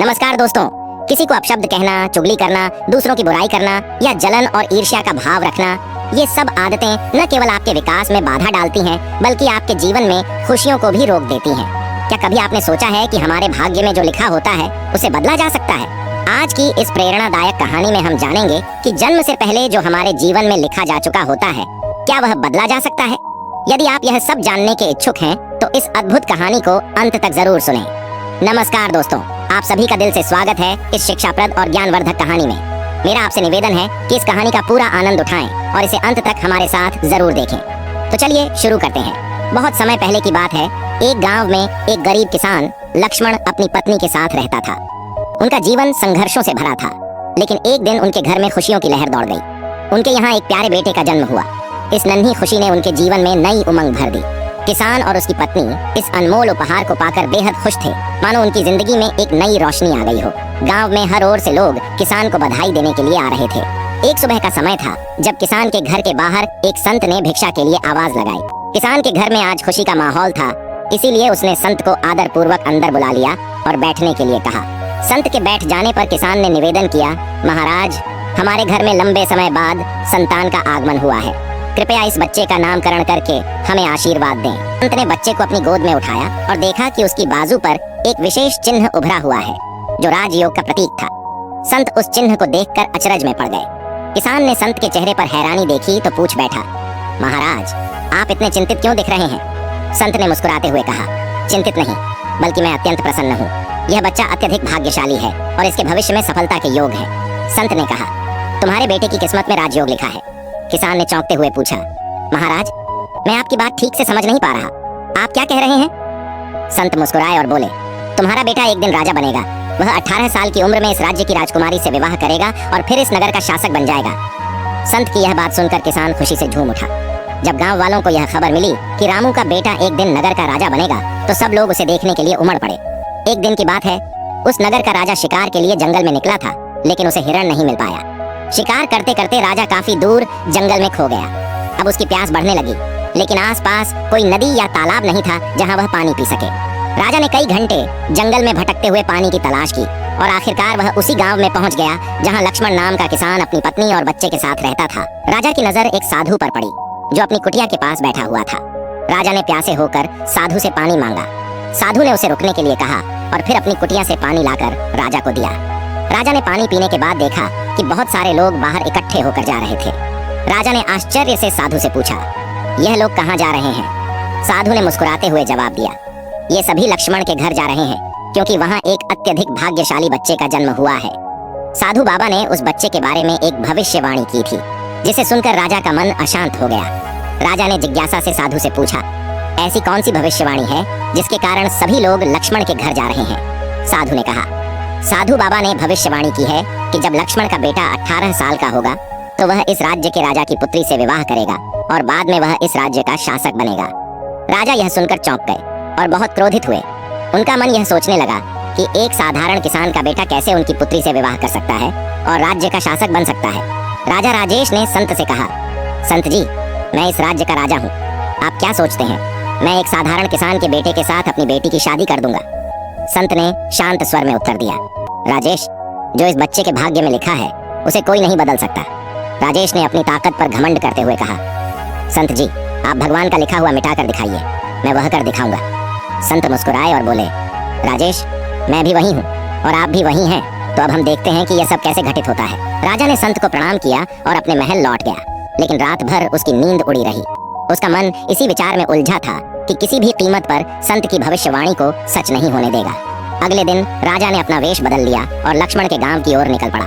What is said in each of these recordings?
नमस्कार दोस्तों। किसी को अपशब्द कहना, चुगली करना, दूसरों की बुराई करना या जलन और ईर्ष्या का भाव रखना, ये सब आदतें न केवल आपके विकास में बाधा डालती हैं, बल्कि आपके जीवन में खुशियों को भी रोक देती हैं। क्या कभी आपने सोचा है कि हमारे भाग्य में जो लिखा होता है उसे बदला जा सकता है? आज की इस प्रेरणादायक कहानी में हम जानेंगे कि जन्म से पहले जो हमारे जीवन में लिखा जा चुका होता है, क्या वह बदला जा सकता है? यदि आप यह सब जानने के इच्छुक हैं, तो इस अद्भुत कहानी को अंत तक जरूर सुनें। नमस्कार दोस्तों, आप सभी का दिल से स्वागत है इस शिक्षाप्रद और ज्ञानवर्धक कहानी में। मेरा आपसे निवेदन है कि इस कहानी का पूरा आनंद उठाएं और इसे अंत तक हमारे साथ जरूर देखें। तो चलिए शुरू करते हैं। बहुत समय पहले की बात है। एक गांव में एक गरीब किसान लक्ष्मण अपनी पत्नी के साथ रहता था। उनका जीवन संघर्षों से भरा था, लेकिन एक दिन उनके घर में खुशियों की लहर दौड़ गई। उनके यहाँ एक प्यारे बेटे का जन्म हुआ। इस नन्ही खुशी ने उनके जीवन में नई उमंग भर दी। किसान और उसकी पत्नी इस अनमोल उपहार को पाकर बेहद खुश थे, मानो उनकी जिंदगी में एक नई रोशनी आ गई हो। गांव में हर ओर से लोग किसान को बधाई देने के लिए आ रहे थे। एक सुबह का समय था जब किसान के घर के बाहर एक संत ने भिक्षा के लिए आवाज लगाई। किसान के घर में आज खुशी का माहौल था, इसीलिए उसने संत को आदर पूर्वक अंदर बुला लिया और बैठने के लिए कहा। संत के बैठ जाने पर किसान ने निवेदन किया, महाराज, हमारे घर में लंबे समय बाद संतान का आगमन हुआ है। कृपया इस बच्चे का नामकरण करके हमें आशीर्वाद दें। संत ने बच्चे को अपनी गोद में उठाया और देखा कि उसकी बाजू पर एक विशेष चिन्ह उभरा हुआ है, जो राजयोग का प्रतीक था। संत उस चिन्ह को देखकर अचरज में पड़ गए। किसान ने संत के चेहरे पर हैरानी देखी तो पूछ बैठा, महाराज, आप इतने चिंतित क्यों दिख रहे हैं? संत ने मुस्कुराते हुए कहा, चिंतित नहीं, बल्कि मैं अत्यंत प्रसन्न हूँ। यह बच्चा अत्यधिक भाग्यशाली है और इसके भविष्य में सफलता के योग है। संत ने कहा, तुम्हारे बेटे की किस्मत में राजयोग लिखा है। किसान ने चौंकते हुए पूछा, महाराज, मैं आपकी बात ठीक से समझ नहीं पा रहा, आप क्या कह रहे हैं? संत मुस्कुराए और बोले, तुम्हारा बेटा एक दिन राजा बनेगा। वह 18 साल की उम्र में इस राज्य की राजकुमारी से विवाह करेगा और फिर इस नगर का शासक बन जाएगा। संत की यह बात सुनकर किसान खुशी से झूम उठा। जब गांव वालों को यह खबर मिली कि रामू का बेटा एक दिन नगर का राजा बनेगा, तो सब लोग उसे देखने के लिए उमड़ पड़े। एक दिन की बात है, उस नगर का राजा शिकार के लिए जंगल में निकला था, लेकिन उसे हिरण नहीं मिल पाया। शिकार करते करते राजा काफी दूर जंगल में खो गया। अब उसकी प्यास बढ़ने लगी, लेकिन आसपास कोई नदी या तालाब नहीं था जहां वह पानी पी सके। राजा ने कई घंटे जंगल में भटकते हुए पानी की तलाश की और आखिरकार वह उसी गांव में पहुंच गया जहां लक्ष्मण नाम का किसान अपनी पत्नी और बच्चे के साथ रहता था। राजा की नजर एक साधु पर पड़ी, जो अपनी कुटिया के पास बैठा हुआ था। राजा ने प्यासे होकर साधु से पानी मांगा। साधु ने उसे रुकने के लिए कहा और फिर अपनी कुटिया से पानी लाकर राजा को दिया। राजा ने पानी पीने के बाद देखा कि बहुत सारे लोग बाहर इकट्ठे होकर जा रहे थे। राजा ने आश्चर्य से साधु से पूछा, यह लोग कहाँ जा रहे हैं? साधु ने मुस्कुराते हुए जवाब दिया, ये सभी लक्ष्मण के घर जा रहे हैं, क्योंकि वहाँ एक अत्यधिक भाग्यशाली बच्चे का जन्म हुआ है। साधु बाबा ने उस बच्चे के बारे में एक भविष्यवाणी की थी, जिसे सुनकर राजा का मन अशांत हो गया। राजा ने जिज्ञासा से साधु से पूछा, ऐसी कौन सी भविष्यवाणी है जिसके कारण सभी लोग लक्ष्मण के घर जा रहे हैं? साधु ने कहा, साधु बाबा ने भविष्यवाणी की है कि जब लक्ष्मण का बेटा 18 साल का होगा, तो वह इस राज्य के राजा की पुत्री से विवाह करेगा और बाद में वह इस राज्य का शासक बनेगा। राजा यह सुनकर चौंक गए और बहुत क्रोधित हुए। उनका मन यह सोचने लगा कि एक साधारण किसान का बेटा कैसे उनकी पुत्री से विवाह कर सकता है और राज्य का शासक बन सकता है। राजा राजेश ने संत से कहा, संत जी, मैं इस राज्य का राजा हूँ, आप क्या सोचते हैं? मैं एक साधारण किसान के बेटे के साथ अपनी बेटी की शादी कर दूंगा। संत ने शांत स्वर में उत्तर दिया, राजेश, जो इस बच्चे के भाग्य में लिखा है उसे कोई नहीं बदल सकता। राजेश ने अपनी ताकत पर घमंड करते हुए कहा, संत जी, आप भगवान का लिखा हुआ मिटा कर दिखाइए, मैं वह कर दिखाऊंगा। संत मुस्कुराए और बोले, राजेश, मैं भी वही हूँ और आप भी वही हैं, तो अब हम देखते हैं कि यह सब कैसे घटित होता है। राजा ने संत को प्रणाम किया और अपने महल लौट गया, लेकिन रात भर उसकी नींद उड़ी रही। उसका मन इसी विचार में उलझा था कि किसी भी कीमत पर संत की भविष्यवाणी को सच नहीं होने देगा। अगले दिन राजा ने अपना वेश बदल लिया और लक्ष्मण के गांव की ओर निकल पड़ा।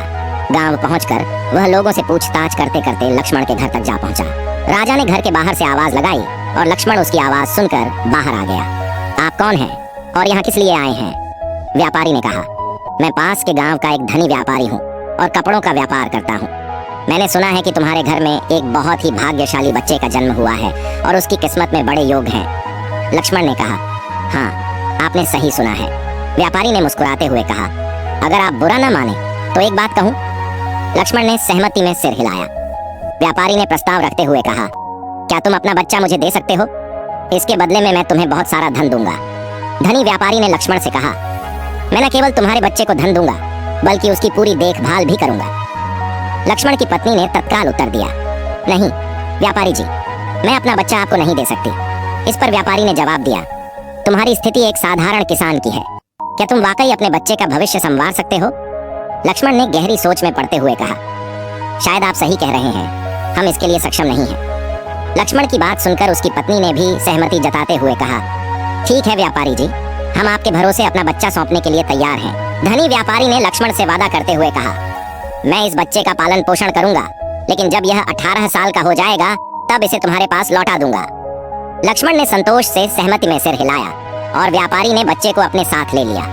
गांव पहुंचकर वह लोगों से पूछताछ करते करते लक्ष्मण के घर तक जा पहुंचा। राजा ने घर के बाहर से आवाज लगाई और लक्ष्मण उसकी आवाज सुनकर बाहर आ गया। आप कौन हैं और यहाँ किस लिए आए हैं? व्यापारी ने कहा, मैं पास के गाँव का एक धनी व्यापारी हूँ और कपड़ों का व्यापार करता हूँ। मैंने सुना है कि तुम्हारे घर में एक बहुत ही भाग्यशाली बच्चे का जन्म हुआ है और उसकी किस्मत में बड़े योग हैं। लक्ष्मण ने कहा, हाँ, आपने सही सुना है। व्यापारी ने मुस्कुराते हुए कहा, अगर आप बुरा न माने तो एक बात कहूं? लक्ष्मण ने सहमति में सिर हिलाया। व्यापारी ने प्रस्ताव रखते हुए कहा, क्या तुम अपना बच्चा मुझे दे सकते हो? इसके बदले में मैं तुम्हें बहुत सारा धन दूंगा। धनी व्यापारी ने लक्ष्मण से कहा, मैं न केवल तुम्हारे बच्चे को धन दूंगा बल्कि उसकी पूरी देखभाल भी करूंगा। लक्ष्मण की पत्नी ने तत्काल उत्तर दिया, नहीं व्यापारी जी, मैं अपना बच्चा आपको नहीं दे सकती। इस पर व्यापारी ने जवाब दिया, तुम्हारी स्थिति एक साधारण किसान की है, क्या तुम वाकई अपने बच्चे का भविष्य संवार सकते हो? लक्ष्मण ने गहरी सोच में पड़ते हुए कहा, शायद आप सही कह रहे हैं, हम इसके लिए सक्षम नहीं हैं। लक्ष्मण की बात सुनकर उसकी पत्नी ने भी सहमति जताते हुए कहा, ठीक है व्यापारी जी, हम आपके भरोसे अपना बच्चा सौंपने के लिए तैयार हैं। धनी व्यापारी ने लक्ष्मण से वादा करते हुए कहा, मैं इस बच्चे का पालन पोषण करूंगा, लेकिन जब यह 18 साल का हो जाएगा तब इसे तुम्हारे पास लौटा दूंगा। लक्ष्मण ने संतोष से सहमति में सिर हिलाया और व्यापारी ने बच्चे को अपने साथ ले लिया।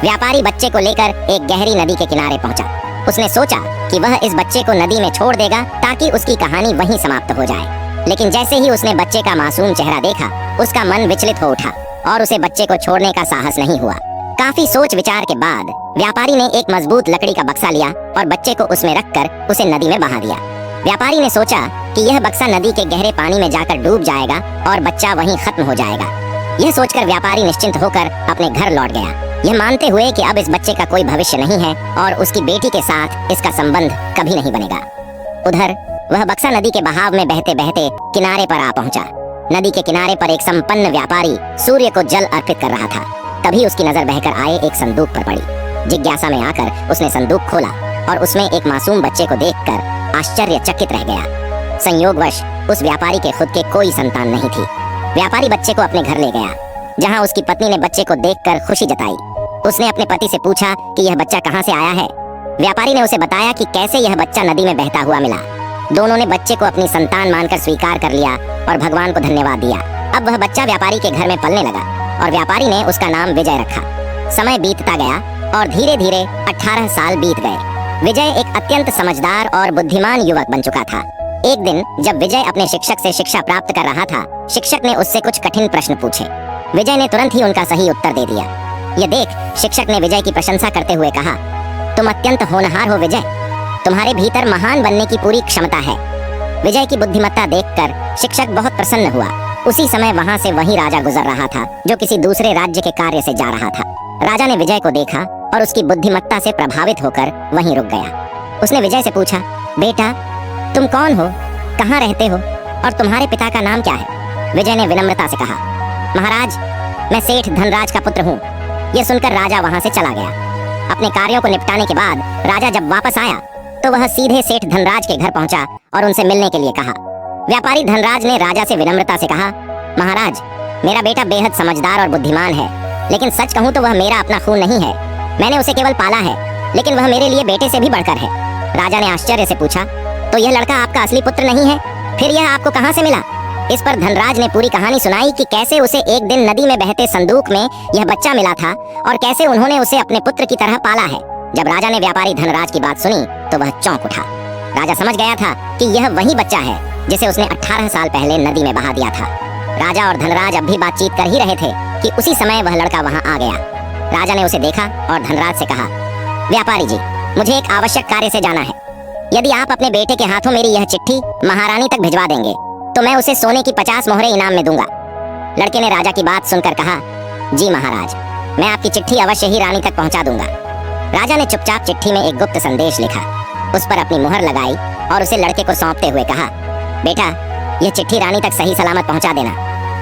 व्यापारी बच्चे को लेकर एक गहरी नदी के किनारे पहुंचा। उसने सोचा कि वह इस बच्चे को नदी में छोड़ देगा ताकि उसकी कहानी वहीं समाप्त हो जाए, लेकिन जैसे ही उसने बच्चे का मासूम चेहरा देखा, उसका मन विचलित हो उठा और उसे बच्चे को छोड़ने का साहस नहीं हुआ। काफी सोच विचार के बाद व्यापारी ने एक मजबूत लकड़ी का बक्सा लिया और बच्चे को उसमें रखकर उसे नदी में बहा दिया। व्यापारी ने सोचा कि यह बक्सा नदी के गहरे पानी में जाकर डूब जाएगा और बच्चा वहीं खत्म हो जाएगा। यह सोचकर व्यापारी निश्चिंत होकर अपने घर लौट गया, यह मानते हुए कि अब इस बच्चे का कोई भविष्य नहीं है और उसकी बेटी के साथ इसका संबंध कभी नहीं बनेगा। उधर वह बक्सा नदी के बहाव में बहते बहते किनारे पर आ पहुंचा। नदी के किनारे पर एक संपन्न व्यापारी सूर्य को जल अर्पित कर रहा था। तभी उसकी नजर बहकर आए एक संदूक पर पड़ी। जिज्ञासा में आकर उसने संदूक खोला और उसमें एक मासूम बच्चे को देखकर आश्चर्यचकित रह गया। संयोगवश उस व्यापारी के खुद के कोई संतान नहीं थी। व्यापारी बच्चे को अपने घर ले गया, जहां उसकी पत्नी ने बच्चे को देखकर खुशी जताई। उसने अपने पति से पूछा कि यह बच्चा कहां से आया है। व्यापारी ने उसे बताया कि कैसे यह बच्चा नदी में बहता हुआ मिला। दोनों ने बच्चे को अपनी संतान मानकर स्वीकार कर लिया और भगवान को धन्यवाद दिया। अब वह बच्चा व्यापारी के घर में पलने लगा और व्यापारी ने उसका नाम विजय रखा। समय बीतता गया और धीरे धीरे 18 साल बीत गए। विजय एक अत्यंत समझदार और बुद्धिमान युवक बन चुका था। एक दिन जब विजय अपने शिक्षक से शिक्षा प्राप्त कर रहा था, शिक्षक ने उससे कुछ कठिन प्रश्न पूछे। विजय ने तुरंत ही उनका सही उत्तर दे दिया। यह देख शिक्षक ने विजय की प्रशंसा करते हुए कहा, तुम अत्यंत होनहार हो विजय, तुम्हारे भीतर महान बनने की पूरी क्षमता है। विजय की बुद्धिमत्ता देखकर शिक्षक बहुत प्रसन्न हुआ। उसी समय वहां से वही राजा गुजर रहा था जो किसी दूसरे राज्य के कार्य से जा रहा था। राजा ने विजय को देखा और उसकी बुद्धिमत्ता से प्रभावित होकर वहीं रुक गया। उसने विजय से पूछा, बेटा तुम कौन हो, कहाँ रहते हो और तुम्हारे पिता का नाम क्या है? विजय ने विनम्रता से कहा, महाराज मैं सेठ धनराज का पुत्र हूँ। यह सुनकर राजा वहां से चला गया। अपने कार्यों को निपटाने के बाद राजा जब वापस आया तो वह सीधे सेठ धनराज के घर पहुंचा और उनसे मिलने के लिए कहा। व्यापारी धनराज ने राजा से विनम्रता से कहा, महाराज मेरा बेटा बेहद समझदार और बुद्धिमान है, लेकिन सच कहूँ तो वह मेरा अपना खून नहीं है। मैंने उसे केवल पाला है, लेकिन वह मेरे लिए बेटे से भी बढ़कर है। राजा ने आश्चर्य से पूछा, तो यह लड़का आपका असली पुत्र नहीं है? फिर यह आपको कहाँ से मिला? इस पर धनराज ने पूरी कहानी सुनाई कि कैसे उसे एक दिन नदी में बहते संदूक में यह बच्चा मिला था और कैसे उन्होंने उसे अपने पुत्र की तरह पाला है। जब राजा ने व्यापारी धनराज की बात सुनी तो वह चौंक उठा। राजा समझ गया था कि यह वही बच्चा है जिसे उसने 18 साल पहले नदी में बहा दिया था। राजा और धनराज अब भी बातचीत कर ही रहे थे कि उसी समय वह लड़का वहां आ गया। राजा ने उसे देखा और धनराज से कहा, व्यापारी जी मुझे एक आवश्यक कार्य से जाना है। यदि आप अपने बेटे के हाथों मेरी यह चिट्ठी महारानी तक भिजवा देंगे तो मैं उसे सोने की 50 मोहरें इनाम में दूंगा। लड़के ने राजा की बात सुनकर कहा, जी महाराज, मैं आपकी चिट्ठी अवश्य ही रानी तक पहुंचा दूंगा। राजा ने चुपचाप चिट्ठी में एक गुप्त संदेश लिखा, उस पर अपनी मुहर लगाई और उसे लड़के को सौंपते हुए कहा, बेटा यह चिट्ठी रानी तक सही सलामत पहुंचा देना।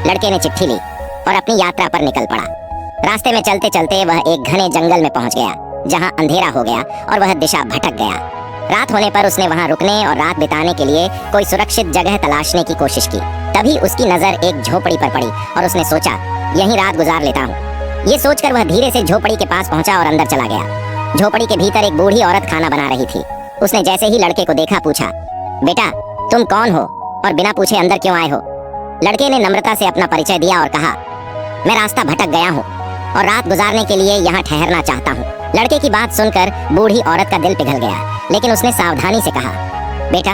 लड़के ने चिट्ठी ली और अपनी यात्रा पर निकल पड़ा। रास्ते में चलते चलते वह एक घने जंगल में पहुंच गया, जहां अंधेरा हो गया और वह दिशा भटक गया। रात होने पर उसने वहां रुकने और रात बिताने के लिए कोई सुरक्षित जगह तलाशने की कोशिश की। तभी उसकी नजर एक झोपड़ी पर पड़ी और उसने सोचा, यहीं रात गुजार लेता हूँ। ये सोचकर वह धीरे से झोपड़ी के पास पहुंचा और अंदर चला गया। झोपड़ी के भीतर एक बूढ़ी औरत खाना बना रही थी। उसने जैसे ही लड़के को देखा पूछा, बेटा तुम कौन हो और बिना पूछे अंदर क्यों आए हो? लड़के ने नम्रता से अपना परिचय दिया और कहा, मैं रास्ता भटक गया हूँ और रात गुजारने के लिए यहाँ ठहरना चाहता हूँ। लड़के की बात सुनकर बूढ़ी औरत का दिल पिघल गया, लेकिन उसने सावधानी से कहा, बेटा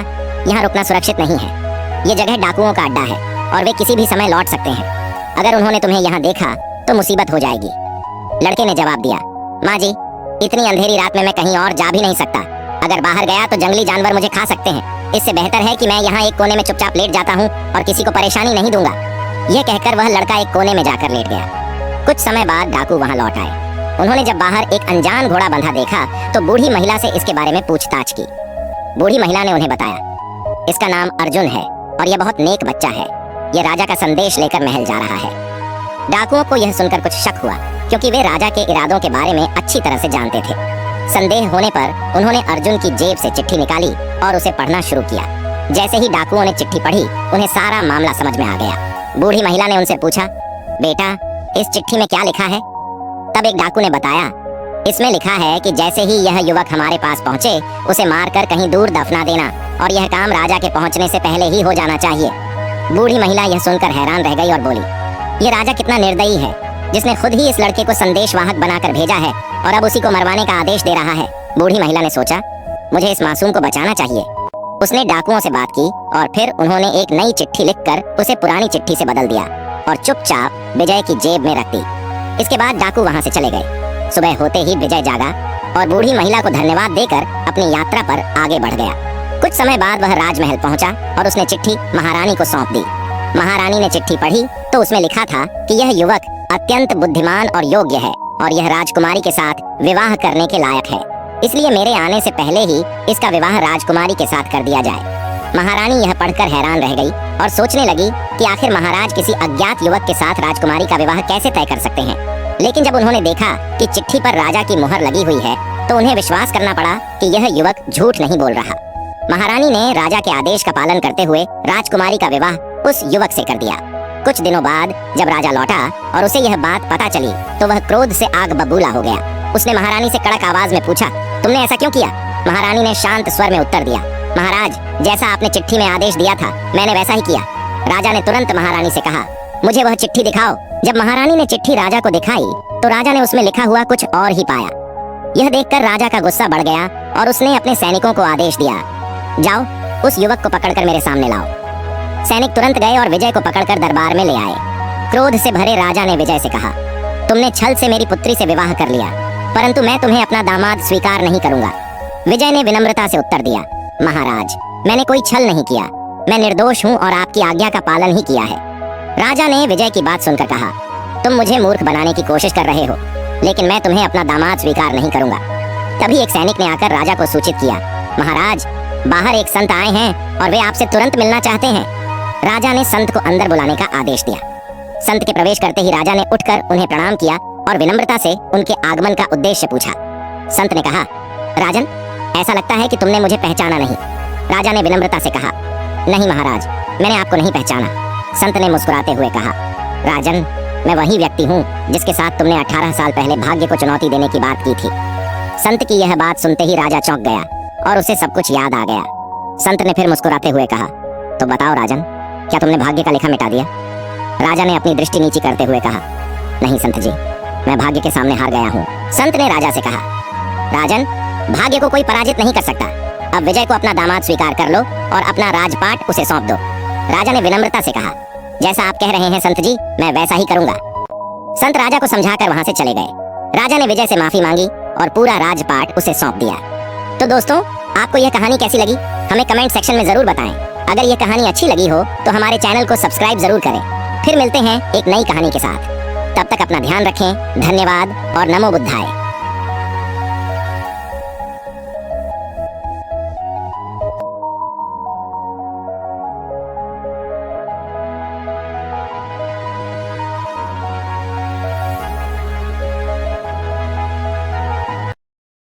यहाँ रुकना सुरक्षित नहीं है। ये जगह डाकुओं का अड्डा है और वे किसी भी समय लौट सकते हैं। अगर उन्होंने तुम्हें यहाँ देखा तो मुसीबत हो जाएगी। लड़के ने जवाब दिया, माँ जी इतनी अंधेरी रात में मैं कहीं और जा भी नहीं सकता। अगर बाहर गया तो जंगली जानवर मुझे खा सकते हैं। इससे बेहतर है कि मैं यहाँ एक कोने में चुपचाप लेट जाता हूँ और किसी को परेशानी नहीं दूंगा। यह कहकर वह लड़का एक कोने में जाकर लेट गया। कुछ समय बाद डाकू वहाँ लौट आए। उन्होंने जब बाहर एक अनजान घोड़ा बंधा देखा तो बूढ़ी महिला से इसके बारे में पूछताछ की। बूढ़ी महिला ने उन्हें बताया, इसका नाम अर्जुन है और यह बहुत नेक बच्चा है। यह राजा का संदेश लेकर महल जा रहा है। डाकुओं को यह सुनकर कुछ शक हुआ, क्योंकि वे राजा के इरादों के बारे में अच्छी तरह से जानते थे। संदेह होने पर उन्होंने अर्जुन की जेब से चिट्ठी निकाली और उसे पढ़ना शुरू किया। जैसे ही डाकुओं ने चिट्ठी पढ़ी, उन्हें सारा मामला समझ में आ गया। बूढ़ी महिला ने उनसे पूछा, बेटा, इस चिट्ठी में क्या लिखा है? तब एक डाकू ने बताया, इसमें लिखा है कि जैसे ही यह युवक हमारे पास पहुंचे, उसे मारकर कहीं दूर दफना देना, और यह काम राजा के पहुंचने से पहले ही हो जाना चाहिए। बूढ़ी महिला यह सुनकर हैरान रह गई और बोली, ये राजा कितना निर्दयी है, जिसने खुद ही इस लड़के को संदेशवाहक बनाकर भेजा है और अब उसी को मरवाने का आदेश दे रहा है। बूढ़ी महिला ने सोचा, मुझे इस मासूम को बचाना चाहिए। उसने डाकुओं से बात की और फिर उन्होंने एक नई चिट्ठी लिखकर उसे पुरानी चिट्ठी से बदल दिया और चुपचाप विजय की जेब में रख दी। इसके बाद डाकू वहां से चले गए। सुबह होते ही विजय जागा और बूढ़ी महिला को धन्यवाद देकर अपनी यात्रा पर आगे बढ़ गया। कुछ समय बाद वह राजमहल पहुंचा और उसने चिट्ठी महारानी को सौंप दी। महारानी ने चिट्ठी पढ़ी तो उसमें लिखा था कि यह युवक अत्यंत बुद्धिमान और योग्य है और यह राजकुमारी के साथ विवाह करने के लायक है, इसलिए मेरे आने से पहले ही इसका विवाह राजकुमारी के साथ कर दिया जाए। महारानी यह पढ़कर हैरान रह गई और सोचने लगी कि आखिर महाराज किसी अज्ञात युवक के साथ राजकुमारी का विवाह कैसे तय कर सकते हैं। लेकिन जब उन्होंने देखा कि चिट्ठी पर राजा की मुहर लगी हुई है, तो उन्हें विश्वास करना पड़ा कि यह युवक झूठ नहीं बोल रहा। महारानी ने राजा के आदेश का पालन करते हुए राजकुमारी का विवाह उस युवक से कर दिया। कुछ दिनों बाद जब राजा लौटा और उसे यह बात पता चली, तो वह क्रोध से आग बबूला हो गया। उसने महारानी से कड़क आवाज में पूछा, तुमने ऐसा क्यों किया? महारानी ने शांत स्वर में उत्तर दिया, महाराज, जैसा आपने चिट्ठी में आदेश दिया था, मैंने वैसा ही किया। राजा ने तुरंत महारानी से कहा, मुझे वह चिट्ठी दिखाओ। जब महारानी ने चिट्ठी राजा को दिखाई तो राजा ने उसमें लिखा हुआ कुछ और ही पाया। यह देखकर राजा का गुस्सा बढ़ गया और उसने अपने सैनिकों को आदेश दिया, जाओ उस युवक को पकड़कर मेरे सामने लाओ। सैनिक तुरंत गए और विजय को पकड़कर दरबार में ले आए। क्रोध से भरे राजा ने विजय से कहा, तुमने छल से मेरी पुत्री से विवाह कर लिया, परंतु मैं तुम्हें अपना दामाद स्वीकार नहीं करूंगा। विजय ने विनम्रता से उत्तर दिया, महाराज, मैंने कोई छल नहीं किया, मैं निर्दोष हूँ और आपकी आज्ञा का पालन ही किया है। राजा ने विजय की बात सुनकर कहा, तुम मुझे मूर्ख बनाने की कोशिश कर रहे हो, लेकिन मैं तुम्हें अपना दामाद स्वीकार नहीं करूंगा। तभी एक सैनिक ने आकर राजा को सूचित किया, महाराज, बाहर एक संत आए हैं और वे आपसे तुरंत मिलना चाहते हैं। राजा ने संत को अंदर बुलाने का आदेश दिया। संत के प्रवेश करते ही राजा ने उठकर उन्हें प्रणाम किया और विनम्रता से उनके आगमन का उद्देश्य पूछा। संत ने कहा, राजन, ऐसा लगता है कि तुमने मुझे पहचाना नहीं। राजा ने विनम्रता से कहा, नहीं महाराज, मैंने आपको नहीं पहचाना। संत ने मुस्कुराते हुए कहा, राजन, मैं वही व्यक्ति हूँ जिसके साथ तुमने 18 साल पहले भाग्य को चुनौती देने की बात की थी। संत की यह बात सुनते ही राजा चौंक गया और उसे सब कुछ याद आ गया। संत ने फिर मुस्कुराते हुए कहा, तो बताओ राजन, क्या तुमने भाग्य का लेखा मिटा दिया? राजा ने अपनी दृष्टि नीची करते हुए कहा, नहीं संत जी, मैं भाग्य के सामने हार गया हूँ। संत ने राजा से कहा, राजन, भाग्य को कोई पराजित नहीं कर सकता। अब विजय को अपना दामाद स्वीकार कर लो और अपना राजपाट उसे सौंप दो। राजा ने विनम्रता से कहा, जैसा आप कह रहे हैं संत जी, मैं वैसा ही करूंगा। संत राजा को समझाकर वहां से चले गए। राजा ने विजय से माफी मांगी और पूरा राजपाट उसे सौंप दिया। तो दोस्तों, आपको यह कहानी कैसी लगी, हमें कमेंट सेक्शन में जरूर बताएं। अगर यह कहानी अच्छी लगी हो तो हमारे चैनल को सब्सक्राइब जरूर करें। फिर मिलते हैं एक नई कहानी के साथ। तब तक अपना ध्यान रखें। धन्यवाद और नमो बुद्धाय।